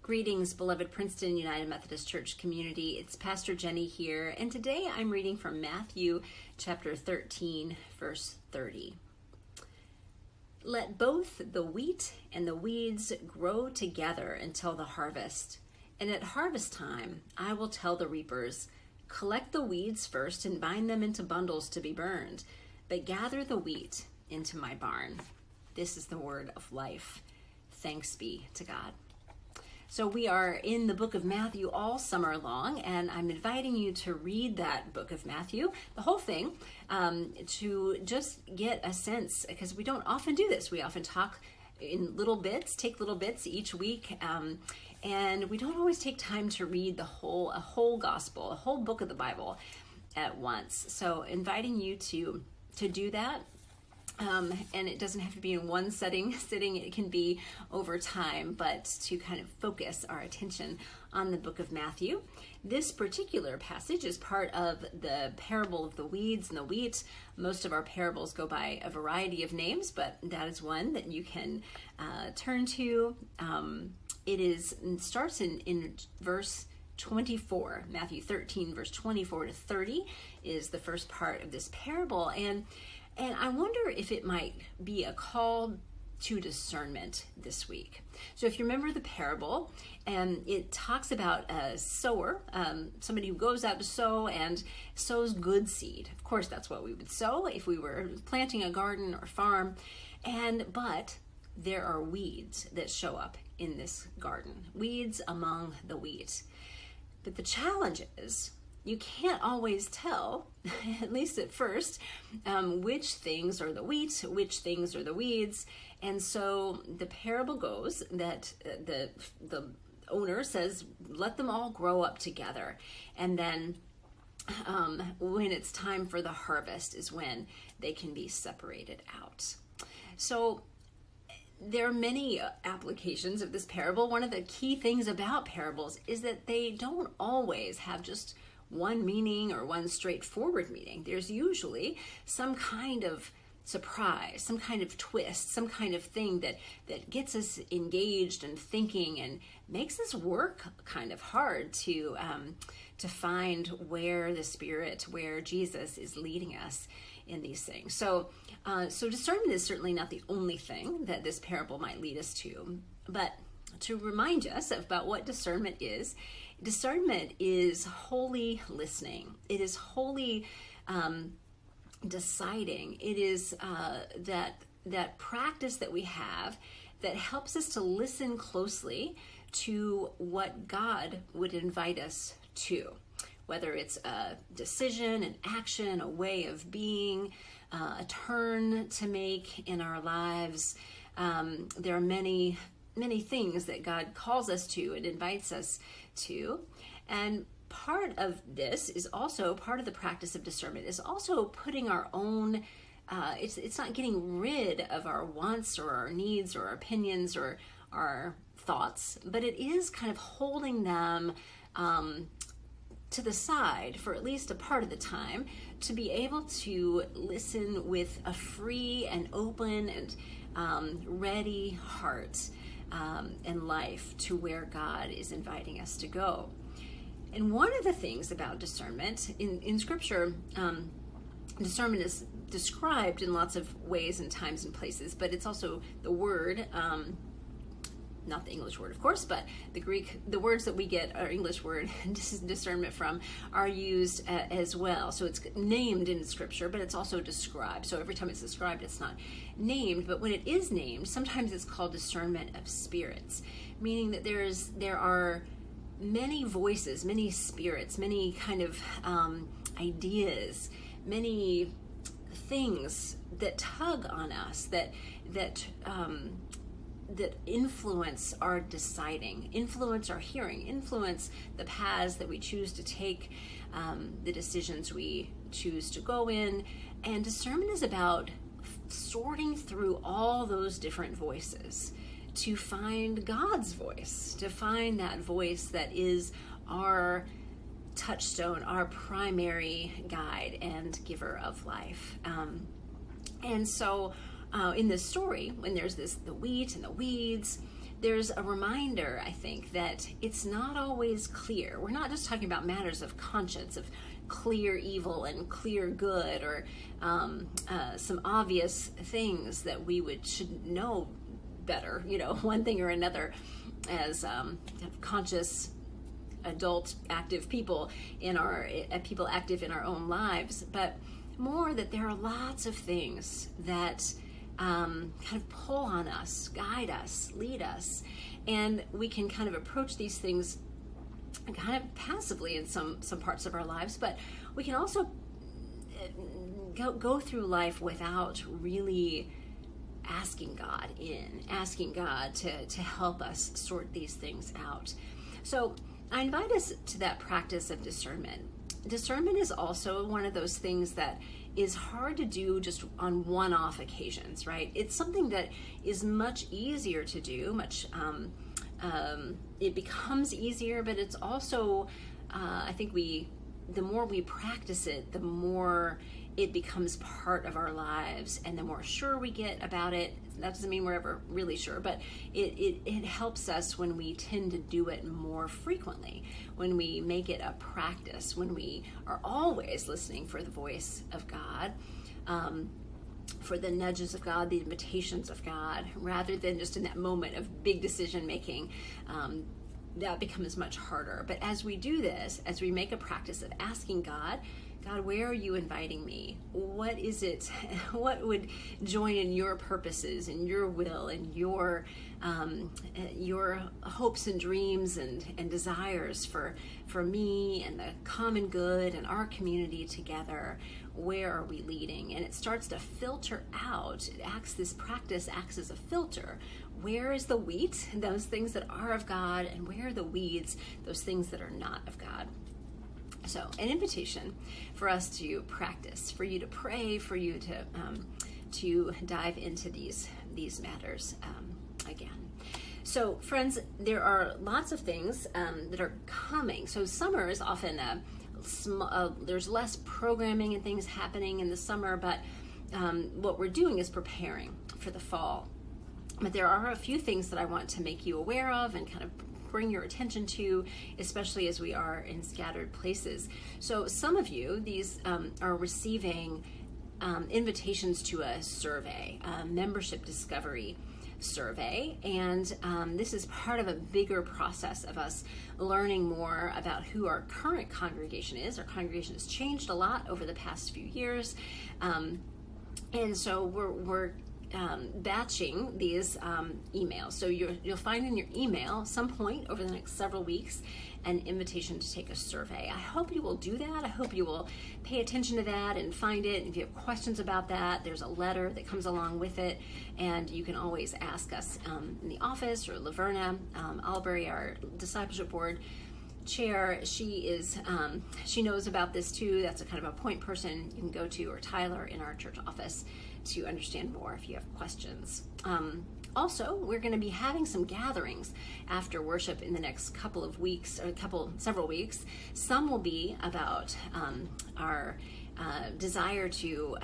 Greetings, beloved Princeton United Methodist Church community. It's Pastor Jenny here, and today I'm reading from Matthew chapter 13, verse 30. Let both the wheat and the weeds grow together until the harvest. And at harvest time, I will tell the reapers, collect the weeds first and bind them into bundles to be burned, but gather the wheat into my barn. This is the word of life. Thanks be to God. So we are in the book of Matthew all summer long, and I'm inviting you to read that book of Matthew, the whole thing, to just get a sense, because we don't often do this. We often talk in little bits, take little bits each week, and we don't always take time to read a whole gospel, a whole book of the Bible at once. So inviting you to do that. And it doesn't have to be in one sitting, it can be over time, but to kind of focus our attention on the book of Matthew. This particular passage is part of the parable of the weeds and the wheat. Most of our parables go by a variety of names, but that is one that you can turn to. It starts in verse 24. Matthew 13, verse 24 to 30 is the first part of this parable. And I wonder if it might be a call to discernment this week. So if you remember the parable, it talks about a sower, somebody who goes out to sow and sows good seed. Of course, that's what we would sow if we were planting a garden or farm. But there are weeds that show up in this garden, weeds among the wheat. But the challenge is, you can't always tell, at least at first, which things are the wheat, which things are the weeds. And so the parable goes that the owner says, let them all grow up together. And then when it's time for the harvest is when they can be separated out. So there are many applications of this parable. One of the key things about parables is that they don't always have just one meaning or one straightforward meaning. There's usually some kind of surprise, some kind of twist, some kind of thing that gets us engaged and thinking and makes us work kind of hard to find where the Spirit, where Jesus is leading us in these things. So discernment is certainly not the only thing that this parable might lead us to, but to remind us about what discernment is holy listening. It is holy deciding. It is that practice that we have that helps us to listen closely to what God would invite us to, whether it's a decision, an action, a way of being, a turn to make in our lives. There are many things that God calls us to and invites us to. And part of this is also, part of the practice of discernment is also putting our own, it's not getting rid of our wants or our needs or our opinions or our thoughts, but it is kind of holding them to the side for at least a part of the time to be able to listen with a free and open and ready heart and life to where God is inviting us to go. And one of the things about discernment in Scripture, discernment is described in lots of ways and times and places, but it's also the word, not the English word, of course, but the words that we get our English word discernment from are used as well. So it's named in Scripture, but it's also described. So every time it's described, it's not named, but when it is named, sometimes it's called discernment of spirits, meaning that there are many voices, many spirits, many kind of ideas, many things that tug on us, that influence our deciding, influence our hearing, influence the paths that we choose to take, the decisions we choose to go in. And discernment is about sorting through all those different voices to find God's voice, to find that voice that is our touchstone, our primary guide and giver of life. And so in this story, when there's the wheat and the weeds, there's a reminder, I think, that it's not always clear. We're not just talking about matters of conscience, of clear evil and clear good, or some obvious things that we should know better, one thing or another, as conscious adult active people people active in our own lives, but more that there are lots of things that kind of pull on us, guide us, lead us, and we can kind of approach these things kind of passively in some parts of our lives, but we can also go through life without really asking God to help us sort these things out. So I invite us to that practice of discernment. Discernment is also one of those things that is hard to do just on one-off occasions, right? It's something that is much easier to do, it becomes easier, but it's also, I think the more we practice it, the more it becomes part of our lives, and the more sure we get about it. That doesn't mean we're ever really sure, but it helps us when we tend to do it more frequently, when we make it a practice, when we are always listening for the voice of God, for the nudges of God, the invitations of God, rather than just in that moment of big decision making. That becomes much harder. But as we do this, as we make a practice of asking God, where are you inviting me? What is it? What would join in your purposes and your will and your hopes and dreams and desires for me and the common good and our community together? Where are we leading? And it starts to filter out. This practice acts as a filter. Where is the wheat, those things that are of God, and where are the weeds, those things that are not of God? So an invitation for us to practice, for you to pray, for you to dive into these matters again. So friends, there are lots of things that are coming. So summer is often there's less programming and things happening in the summer, but what we're doing is preparing for the fall. But there are a few things that I want to make you aware of and kind of bring your attention to, especially as we are in scattered places. So some of you, these are receiving invitations to a survey, a membership discovery survey, and this is part of a bigger process of us learning more about who our current congregation is. Our congregation has changed a lot over the past few years, and so we're batching these emails. So you'll find in your email some point over the next several weeks an invitation to take a survey. I hope you will do that. I hope you will pay attention to that and find it. And if you have questions about that, there's a letter that comes along with it, and you can always ask us in the office, or Laverna Albury, our discipleship board chair. She knows about this too. That's a kind of a point person you can go to, or Tyler in our church office, to understand more if you have questions. Also, we're going to be having some gatherings after worship in the next couple of weeks, or several weeks. Some will be about our desire to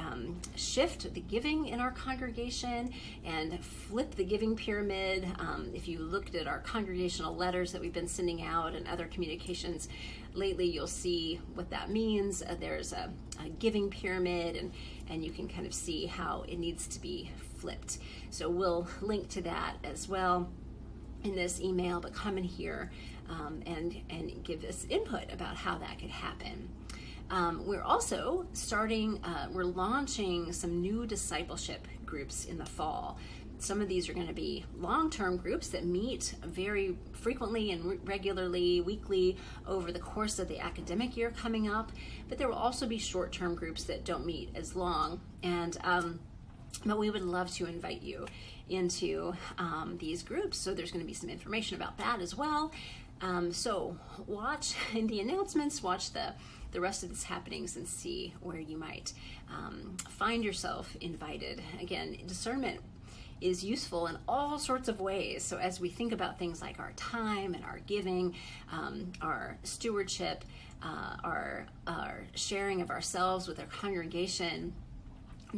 shift the giving in our congregation and flip the giving pyramid. If you looked at our congregational letters that we've been sending out and other communications lately, you'll see what that means. There's a giving pyramid, and you can kind of see how it needs to be flipped. So we'll link to that as well in this email, but come in here and give us input about how that could happen. We're also we're launching some new discipleship groups in the fall. Some of these are going to be long-term groups that meet very frequently and regularly, weekly, over the course of the academic year coming up. But there will also be short-term groups that don't meet as long. And but we would love to invite you into these groups. So there's going to be some information about that as well. So watch in the announcements, watch the rest of these happenings, and see where you might find yourself invited. Again, discernment is useful in all sorts of ways. So as we think about things like our time and our giving, our stewardship, our sharing of ourselves with our congregation,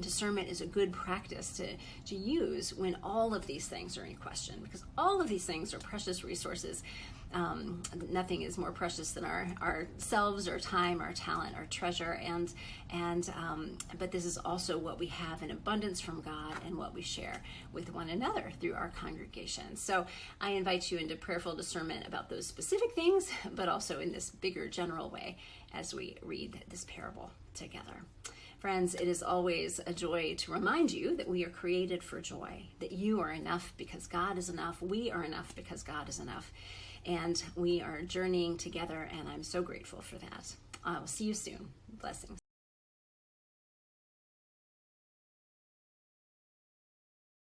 discernment is a good practice to use when all of these things are in question, because all of these things are precious resources. Nothing is more precious than ourselves, our time, our talent, our treasure, but this is also what we have in abundance from God and what we share with one another through our congregation. So I invite you into prayerful discernment about those specific things, but also in this bigger general way as we read this parable together. Friends, it is always a joy to remind you that we are created for joy, that you are enough because God is enough, we are enough because God is enough, and we are journeying together, and I'm so grateful for that. I will see you soon. Blessings.